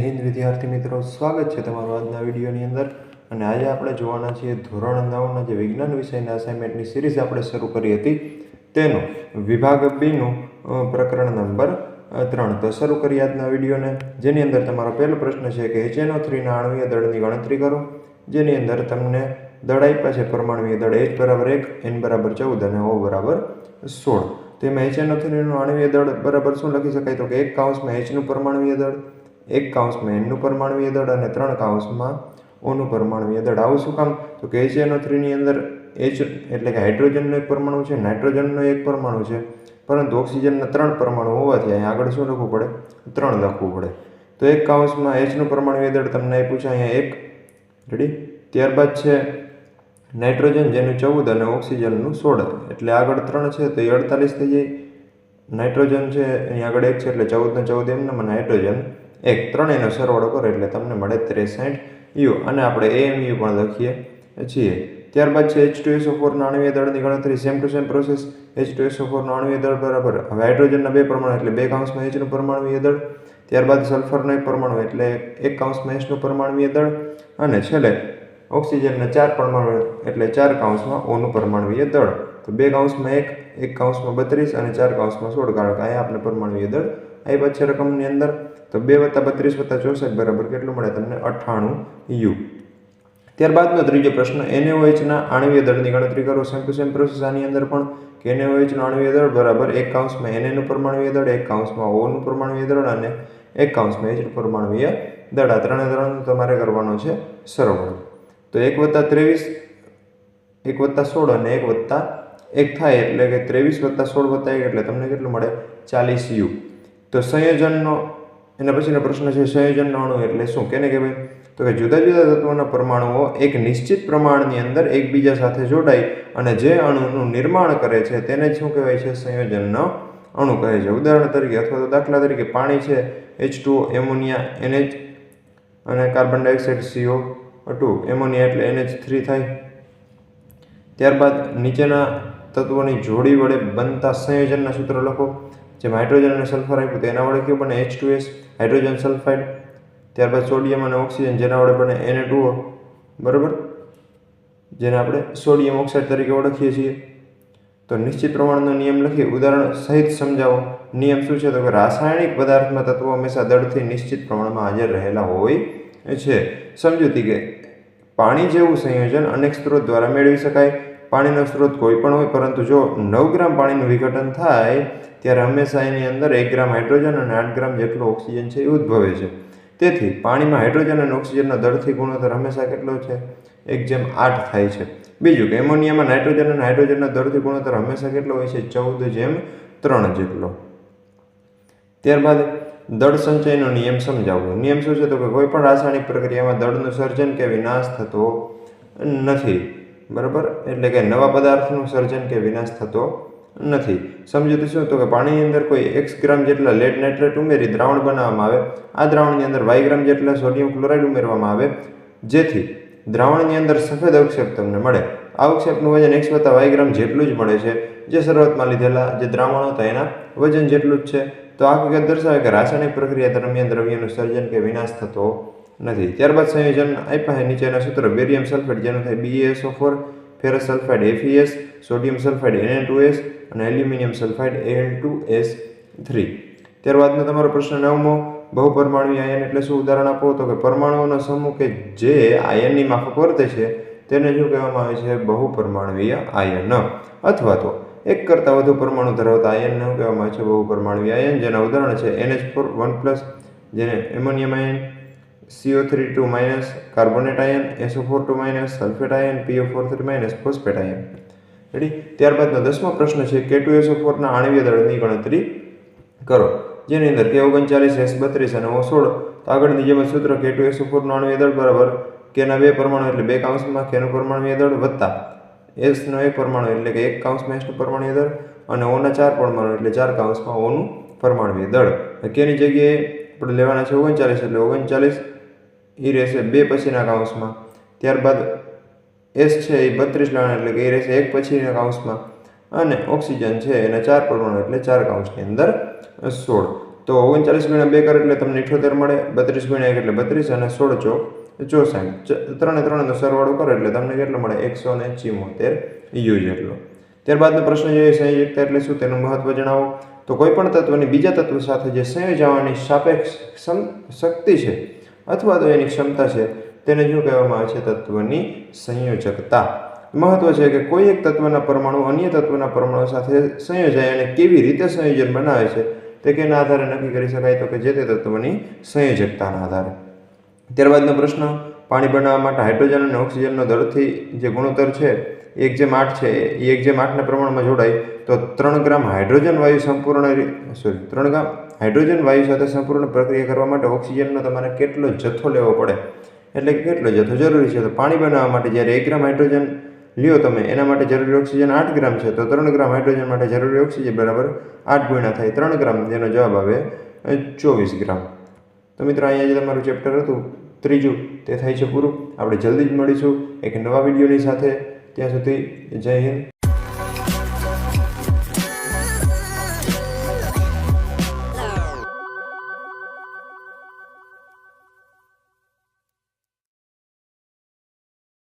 હિન્દ વિદ્યાર્થી મિત્રો, સ્વાગત છે તમારું આજના વિડીયોની અંદર. અને આજે આપણે જોવાના છીએ ધોરણ 9ના જે વિજ્ઞાન વિષયના અસાઇનમેન્ટની સિરીઝ આપણે શરૂ કરી હતી તેનું વિભાગ બીનું પ્રકરણ નંબર 3. તો શરૂ કરીએ આજના વિડીયોને, જેની અંદર તમારો પહેલો પ્રશ્ન છે કે HNO3ના આણ્વીય દળની ગણતરી કરો. જેની અંદર તમને દળ આપ્યા છે પરમાણ્વીય દળ H બરાબર 1, N બરાબર 14 અને O બરાબર 16. તો એમાં HNO3નું આણ્વીય દળ બરાબર શું લખી શકાય? તો કે 1 કૌંસમાં Hનું પરમાણ્વીય દળ, 1 કૌંસમાં Nનું પરમાણ્વીય દળ અને 3 કૌંસમાં Oનું પરમાણ્વીય દળ. આવું શું કામ? તો કે HNO3ની અંદર H એટલે કે હાઇડ્રોજનનો એક પરમાણુ છે, નાઇટ્રોજનનો એક પરમાણુ છે, પરંતુ ઓક્સિજનના 3 પરમાણુ હોવાથી અહીંયા આગળ શું લખવું પડે? 3 લખવું પડે. તો 1 કૌંસમાં Hનું પરમાણ્વીય દળ તમને આપ્યું છે અહીંયા 1. રેડી? ત્યારબાદ છે નાઇટ્રોજન જેનું 14 અને ઓક્સિજનનું 16, એટલે આગળ 3 છે તો એ 48 થઈ જાય. નાઇટ્રોજન છે અહીં આગળ 1 છે એટલે 14 ને 14 એમને અને હાઇડ્રોજન 1, ત્રણેયનો સરવાળો કરો એટલે તમને મળે 63 U અને આપણે AMU પણ લખીએ છીએ. ત્યારબાદ છે H2SO4ના આણ્વીય દળની ગણતરી. Same to same process. H2SO4નો આણ્વીય દળ બરાબર, હવે હાઇડ્રોજનના 2 પરમાણુ એટલે 2 કૌંસમાં Hનું પરમાણ્વીય દળ, ત્યારબાદ સલ્ફરનો 1 પરમાણુ એટલે 1 કૌંસમાં Hનું પરમાણ્વીય દળ અને છેલ્લે ઓક્સિજનના 4 પરમાણુ એટલે 4 કૌંસમાં Oનું પરમાણ્વીય દળ. તો 2 કૌંસમાં 1, 1 કૌંસમાં 32 અને 4 કૌંસમાં 16, કારણ કે અહીંયા આપણે પરમાણ્વીય દળ આપ્યા છે રકમની અંદર. તો 2 + 32 + 64 બરાબર કેટલું મળે તમને? 98 U. ત્યારબાદનો ત્રીજો પ્રશ્ન, NaOHના આણ્વીય દળની ગણતરી કરો. સેમ ટુ સેમ પ્રોસેસ આની અંદર પણ કે NaOHનું આણ્વીય દળ બરાબર 1 કૌંસમાં Na નું પરમાણ્વીય દળ, 1 કૌંસમાં Oનું પરમાણ્વીય દળ અને 1 કૌંસમાં Hનું પરમાણ્વીય દળ. આ ત્રણે તમારે કરવાનો છે સરવાળો. તો 1 + 23, 1 + 16 અને 1 + 1 થાય એટલે કે 23 + 16 + 1 એટલે તમને કેટલું મળે? 40 U. તો સંયોજનનો એના પછીનો પ્રશ્ન છે સંયોજનનો અણુ એટલે શું? કેને કહેવાય? તો કે જુદા જુદા તત્વોના પરમાણુઓ એક નિશ્ચિત પ્રમાણની અંદર એકબીજા સાથે જોડાય અને જે અણુનું નિર્માણ કરે છે તેને શું કહેવાય છે? સંયોજનનો અણુ કહે છે. ઉદાહરણ તરીકે અથવા તો દાખલા તરીકે પાણી છે H2O, એમોનિયા NH અને કાર્બન ડાયોક્સાઇડ CO2. એમોનિયા એટલે NH3 થાય. ત્યારબાદ નીચેના તત્વોની જોડી વડે બનતા સંયોજનના સૂત્ર લખો. જેમ હાઇડ્રોજન અને સલ્ફર આપ્યું તો એના વડે કયું બને? H2S, hydrogen sulphide. ત્યારબાદ સોડિયમ અને ઓક્સિજન જેના વડે બને Na2O, બરાબર, જેને આપણે સોડિયમ ઓક્સાઇડ તરીકે ઓળખીએ છીએ. તો નિશ્ચિત પ્રમાણનો નિયમ લખીએ, ઉદાહરણ સહિત સમજાવો. નિયમ શું છે? તો કે રાસાયણિક પદાર્થમાં તત્વો હંમેશા દળથી નિશ્ચિત પ્રમાણમાં હાજર રહેલા હોય છે. સમજૂતી કે પાણી જેવું સંયોજન અનેક સ્ત્રોત દ્વારા મેળવી શકાય. પાણીનો સ્ત્રોત કોઈ પણ હોય, પરંતુ જો 9 ગ્રામ પાણીનું વિઘટન થાય ત્યારે હંમેશા એની અંદર 1 ગ્રામ હાઇડ્રોજન અને 8 ગ્રામ જેટલો ઓક્સિજન છે એ ઉદ્ભવે છે. તેથી પાણીમાં હાઇડ્રોજન અને ઓક્સિજનનો દળથી ગુણોત્તર હંમેશા કેટલો છે? 1:8 થાય છે. બીજું કે એમોનિયામાં નાઇટ્રોજન અને હાઇડ્રોજનના દળથી ગુણોત્તર હંમેશા કેટલો હોય છે? 14:3 જેટલો. ત્યારબાદ દળ સંચયનો નિયમ સમજાવવો. નિયમ શું છે? તો કે કોઈ પણ રાસાયણિક પ્રક્રિયામાં દળનું સર્જન કે વિનાશ થતો નથી, બરાબર, એટલે કે નવા પદાર્થનું સર્જન કે વિનાશ થતો નથી. સમજૂતી શું? તો કે પાણીની અંદર કોઈ x ગ્રામ જેટલા લેડ નાઇટ્રેટ ઉમેરી દ્રાવણ બનાવવામાં આવે. આ દ્રાવણની અંદર y ગ્રામ જેટલા સોડિયમ ક્લોરાઇડ ઉમેરવામાં આવે, જેથી દ્રાવણની અંદર સફેદ અવક્ષેપ તમને મળે. આ અવક્ષેપનું વજન x + y ગ્રામ જેટલું જ મળે છે, જે શરૂઆતમાં લીધેલા જે દ્રાવણો હતા એના વજન જેટલું જ છે. તો આ હકીકત દર્શાવે કે રાસાયણિક પ્રક્રિયા દરમિયાન દ્રવ્યનું સર્જન કે વિનાશ થતો નથી. ત્યારબાદ સંયોજન આપ્યા છે નીચેના સૂત્ર. બેરિયમ સલ્ફેટ જેનું થાય BaSO4, ferrous sulphide FeS, sodium sulphide Na2S અને એલ્યુમિનિયમ સલ્ફાઇડ Al2S3. ત્યારબાદનો તમારો પ્રશ્ન 9મો, બહુપરમાણુય આયન એટલે શું? ઉદાહરણ આપો. તો કે પરમાણુઓનો સમૂહ કે જે આયનની માફક વર્તે છે તેને શું કહેવામાં આવે છે? બહુપરમાણુય આયન. અથવા તો એક કરતાં વધુ પરમાણુ ધરાવતા આયનને શું કહેવામાં આવે છે? બહુપરમાણુય આયન. જેના ઉદાહરણ છે NH4 1+, જેને ammonium ion, CO3 2-, carbonate ion, SO4 2-, sulphate ion, PO4 3-, phosphate ion. Ready? ત્યારબાદનો 10મો પ્રશ્ન છે K2SO4ના આણ્વીય દળની ગણતરી કરો. જેની અંદર K39, S32 અને O16. તો આગળની જેમ સૂત્ર K2SO4નું આણ્વીય દળ બરાબર Kના 2 પરમાણુ એટલે 2 કૌંસમાં Kનું પરમાણ્વીય દળ વત્તા Sનો 1 પરમાણુ એટલે કે 1 કૌંસમાં Sનું પરમાણ્વીય દળ અને Oના 4 પરમાણુ એટલે 4 કૌંસમાં Oનું પરમાણ્વીય દળ. Kની જગ્યાએ આપણે લેવાના છે 39 એટલે 39 એ રહેશે 2 પછીના કૌંસમાં. ત્યારબાદ S છે એ 32 લેવાના એટલે કે એ રહેશે 1 પછીના કૌંસમાં અને ઓક્સિજન છે એના 4 પરમાણુ એટલે 4 કૌંસની અંદર 16. તો 39 × 2 કરે એટલે તમને 78 મળે, 32 × 1 એટલે 32 અને 16 ચોક 64. 3 3 નો સરવાળો કરો એટલે તમને કેટલો મળે 174 યુ જેટલો. ત્યારબાદનો પ્રશ્ન જોઈએ સંયોજકતા એટલે શું, તેનું મહત્વ જણાવો. તો કોઈ પણ તત્વની બીજા તત્વ સાથે જે સંયોજવાની સાપેક્ષ શક્તિ છે અથવા તો એની ક્ષમતા છે તેને શું કહેવામાં આવે છે, તત્વની સંયોજકતા. મહત્વ છે કે કોઈ એક તત્વના પરમાણુ અન્ય તત્વના પરમાણુ સાથે સંયોજાય અને કેવી રીતે સંયોજન બનાવે છે તે કેના આધારે નક્કી કરી શકાય, તો કે જે તે તત્વની સંયોજકતાના આધારે. ત્યારબાદનો પ્રશ્ન, પાણી બનાવવા માટે હાઇડ્રોજન અને ઓક્સિજનનો દળથી જે ગુણોત્તર છે 1:8 છે એ 1:8ના પ્રમાણમાં જોડાય તો 3 ગ્રામ હાઇડ્રોજન વાયુ હાઇડ્રોજન વાયુ સાથે સંપૂર્ણ પ્રક્રિયા કરવા માટે ઓક્સિજનનો તમારે કેટલો જથ્થો લેવો પડે, એટલે કે કેટલો જથ્થો જરૂરી છે. તો પાણી બનાવવા માટે જ્યારે 1 ગ્રામ હાઇડ્રોજન લ્યો તમે, એના માટે જરૂરી ઓક્સિજન 8 ગ્રામ છે, તો 3 ગ્રામ હાઇડ્રોજન માટે જરૂરી ઓક્સિજન બરાબર 8 ગુણ્યા થાય 3 ગ્રામ, જેનો જવાબ આવે 24 ગ્રામ. તો મિત્રો અહીંયા જે તમારું ચેપ્ટર હતું ત્રીજું તે થાય છે પૂરું. આપણે જલ્દી જ મળીશું એક નવા વિડીયોની સાથે. ત્યાં સુધી જય હિન્દ.